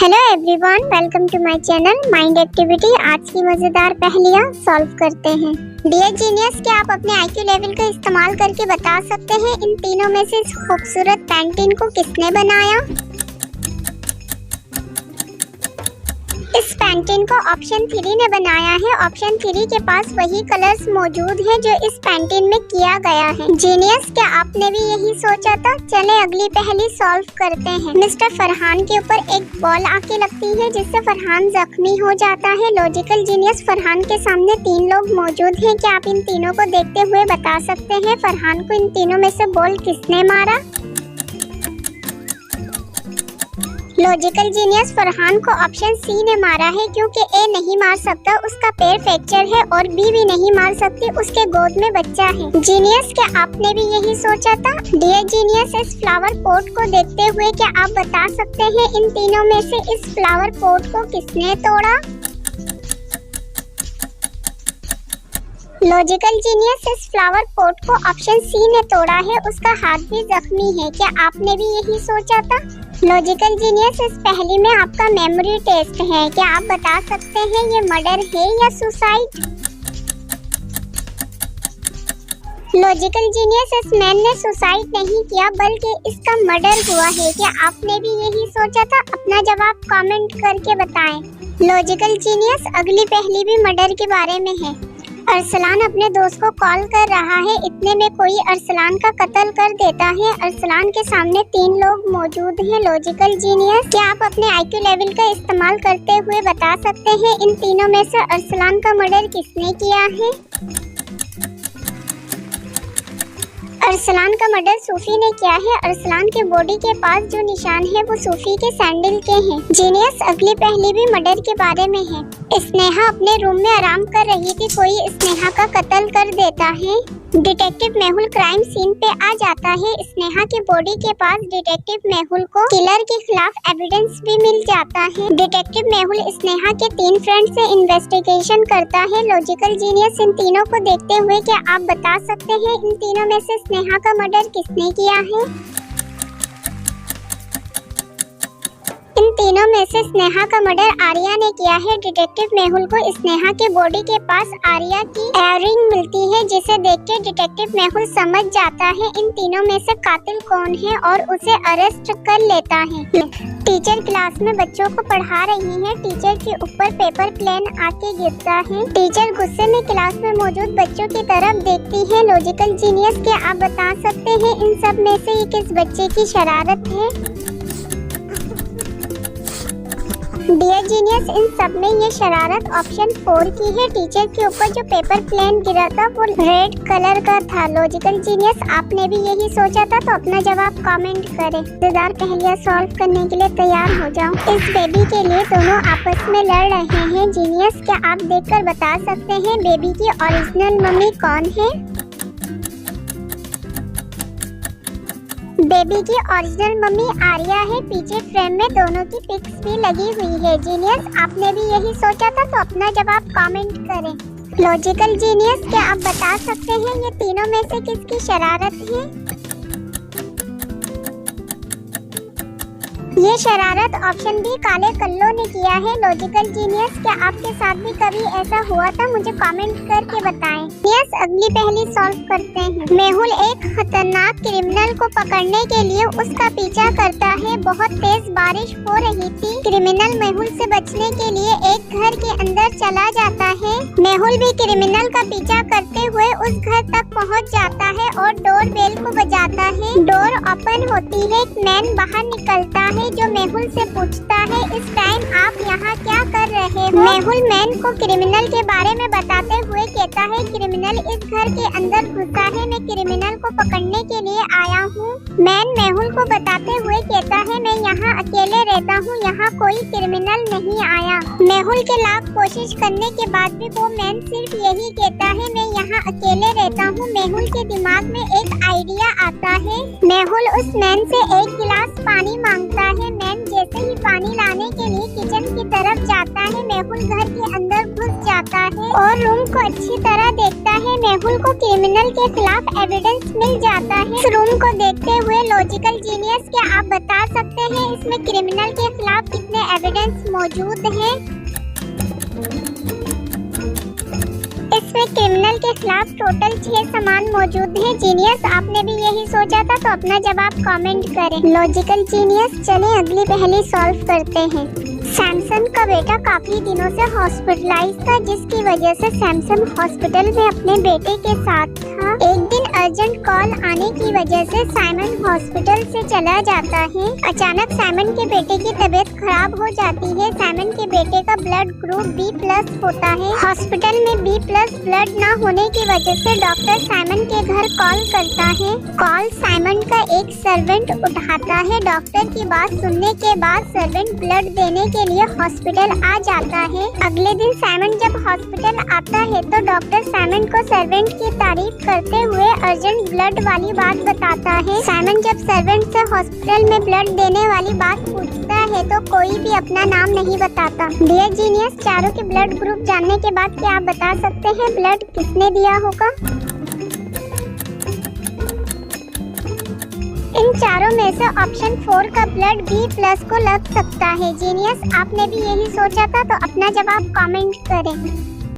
Hello everyone, welcome to my channel mind activity. आज की मजेदार पहेलियां सॉल्व करते हैं। डियर जीनियस, क्या आप अपने आईक्यू लेवल का इस्तेमाल करके बता सकते हैं इन तीनों में से इस खूबसूरत पेंटिंग को किसने बनाया? इस पेंटिंग को ऑप्शन 3 ने बनाया है। ऑप्शन 3 के पास वही कलर्स मौजूद हैं जो इस पेंटिंग में किया गया है। जीनियस, क्या आपने भी यही सोचा था? चले अगली पहेली सॉल्व करते हैं। मिस्टर फरहान के ऊपर एक बॉल आके लगती है जिससे फरहान जख्मी हो जाता है। लॉजिकल जीनियस, फरहान के सामने 3 लोग मौजूद हैं। क्या आप इन तीनों को देखते हुए बता सकते हैं फरहान को इन तीनों में से बॉल किसने मारा? लॉजिकल जीनियस, फरहान को ऑप्शन सी ने मारा है क्योंकि ए नहीं मार सकता, उसका पैर फ्रैक्चर है, और बी भी नहीं मार सकती, उसके गोद में बच्चा है। जीनियस, क्या आपने भी यही सोचा था? डियर जीनियस, इस फ्लावर पॉट को देखते हुए क्या आप बता सकते हैं इन तीनों में से इस फ्लावर पॉट को किसने तोड़ा? लॉजिकल जीनियस, इस फ्लावर पॉट को ऑप्शन सी ने तोड़ा है, उसका हाथ भी जख्मी है। क्या आपने भी यही सोचा था? लॉजिकल जीनियस, इस पहेली में आपका मेमोरी टेस्ट है। क्या आप बता सकते हैं ये मर्डर है या सुसाइड? लॉजिकल जीनियस, इस मैन ने सुसाइड नहीं किया बल्कि इसका मर्डर हुआ है। क्या आपने भी यही सोचा था? अपना जवाब कमेंट करके बताएं। लॉजिकल जीनियस, अगली पहेली भी मर्डर के बारे में है। अरसलान अपने दोस्त को कॉल कर रहा है, इतने में कोई अरसलान का कत्ल कर देता है। अरसलान के सामने 3 लोग मौजूद हैं। लॉजिकल जीनियस, क्या आप अपने आईक्यू लेवल का इस्तेमाल करते हुए बता सकते हैं इन तीनों में से अरसलान का मर्डर किसने किया है? अरसलान का मर्डर सूफी ने किया है। अरसलान के बॉडी के पास जो निशान है वो सूफी के सैंडल के हैं। जीनियस, अगली पहेली भी मर्डर के बारे में है। स्नेहा अपने रूम में आराम कर रही थी, कोई स्नेहा का कत्ल कर देता है। डिटेक्टिव मेहुल क्राइम सीन पे आ जाता है। स्नेहा के बॉडी के पास डिटेक्टिव मेहुल को किलर के खिलाफ एविडेंस भी मिल जाता है। डिटेक्टिव मेहुल स्नेहा के 3 फ्रेंड से इन्वेस्टिगेशन करता है। लॉजिकल जीनियस, इन तीनों को देखते हुए क्या आप बता सकते हैं इन तीनों में से स्नेहा का मर्डर किसने किया है? इन तीनों में से स्नेहा का मर्डर आर्या ने किया है। डिटेक्टिव मेहुल को स्नेहा के बॉडी के पास आर्या की इयररिंग मिलती है जिसे देख के डिटेक्टिव मेहुल समझ जाता है इन तीनों में से कातिल कौन है और उसे अरेस्ट कर लेता है। टीचर क्लास में बच्चों को पढ़ा रही है। टीचर के ऊपर पेपर प्लेन आके गिरता है। टीचर गुस्से में क्लास में मौजूद बच्चों की तरफ देखती है। लॉजिकल जीनियस, क्या आप बता सकते हैं इन सब में से ये किस बच्चे की शरारत है? डियर जीनियस, इन सब में ये शरारत ऑप्शन 4 की है। टीचर के ऊपर जो पेपर प्लेन गिरा था वो रेड कलर का था। लॉजिकल जीनियस, आपने भी यही सोचा था? तो अपना जवाब कमेंट करें। मजेदार पहेलियां सॉल्व करने के लिए तैयार हो जाओ। इस बेबी के लिए दोनों आपस में लड़ रहे हैं। जीनियस, क्या आप देखकर बता सकते हैं बेबी की ओरिजिनल मम्मी कौन है? बेबी की ओरिजिनल मम्मी आर्या है। पीछे फ्रेम में दोनों की पिक्स भी लगी हुई है। जीनियस, आपने भी यही सोचा था? तो अपना जवाब कमेंट करें। लॉजिकल जीनियस, क्या आप बता सकते हैं ये तीनों में से किसकी शरारत है? ये शरारत ऑप्शन बी काले कल्लों ने किया है। लॉजिकल जीनियस, क्या आपके साथ भी कभी ऐसा हुआ था? मुझे कमेंट करके बताएं। यस, अगली पहेली सॉल्व करते हैं। मेहुल एक खतरनाक क्रिमिनल को पकड़ने के लिए उसका पीछा करता है। बहुत तेज बारिश हो रही थी। क्रिमिनल मेहुल से बचने के लिए एक घर के अंदर चला जाता है। मेहुल भी क्रिमिनल का पीछा करते हुए उस घर तक पहुंच जाता है और डोर बेल को बजाता है। डोर ओपन होती है। एक मैन बाहर निकलता है जो मेहुल से पूछता है, इस टाइम आप यहाँ क्या कर रहे हो? मेहुल मैन को क्रिमिनल के बारे में बताते हुए कहता है, क्रिमिनल इस घर के अंदर घुसा है, मैं क्रिमिनल को पकड़ने के लिए आया हूँ। मैन मेहुल को बताते हुए कहता है, मैं यहाँ अकेले रहता हूँ, यहाँ कोई क्रिमिनल नहीं आया। मेहुल के लाख कोशिश करने के बाद भी वो मैन सिर्फ यही कहता है, मैं यहाँ अकेले रहता हूँ। मेहुल के दिमाग में एक आइडिया आता है। मेहुल उस मैन से 1 गिलास पानी मांगता है। मैन जैसे ही पानी लाने के लिए किचन की तरफ जाता है, मेहुल घर के अंदर घुस जाता है और रूम को अच्छी तरह देखता है। मेहुल को क्रिमिनल के खिलाफ एविडेंस मिल जाता है। इस रूम को देखते हुए लॉजिकल जीनियस, क्या आप बता सकते हैं इसमें क्रिमिनल के खिलाफ कितने एविडेंस मौजूद है। इसमें क्रिमिनल के खिलाफ टोटल 6 सामान मौजूद हैं। जीनियस, आपने भी यही सोचा था? तो अपना जवाब कमेंट करें। लॉजिकल जीनियस, चलें अगली पहेली सॉल्व करते हैं। सैमसन का बेटा काफी दिनों से हॉस्पिटलाइज था, जिसकी वजह से सैमसन हॉस्पिटल में अपने बेटे के साथ था। एक दिन अर्जेंट कॉल आने की वजह से साइमन हॉस्पिटल से चला जाता है। अचानक साइमन के बेटे की तबीयत खराब हो जाती है। साइमन के बेटे का ब्लड ग्रुप B+ होता है। हॉस्पिटल में B+ ब्लड न होने की वजह से डॉक्टर साइमन के घर कॉल करता है। कॉल साइमन का एक सर्वेंट उठाता है। डॉक्टर की बात सुनने के बाद सर्वेंट ब्लड देने के लिए हॉस्पिटल आ जाता है। अगले दिन साइमन जब हॉस्पिटल आता है तो डॉक्टर साइमन को सर्वेंट की तारीफ करते हुए अर्जेंट ब्लड वाली बात बताता है। साइमन जब सर्वेंट से हॉस्पिटल में ब्लड देने वाली बात पूछता है तो कोई भी अपना नाम नहीं बताता। डियर जीनियस, चारों के ब्लड ग्रुप जानने के बाद क्या आप बता सकते हैं ब्लड किसने दिया होगा? इन चारों में से ऑप्शन 4 का ब्लड B+ को लग सकता है। जीनियस, आपने भी यही सोचा था? तो अपना जवाब कमेंट करें।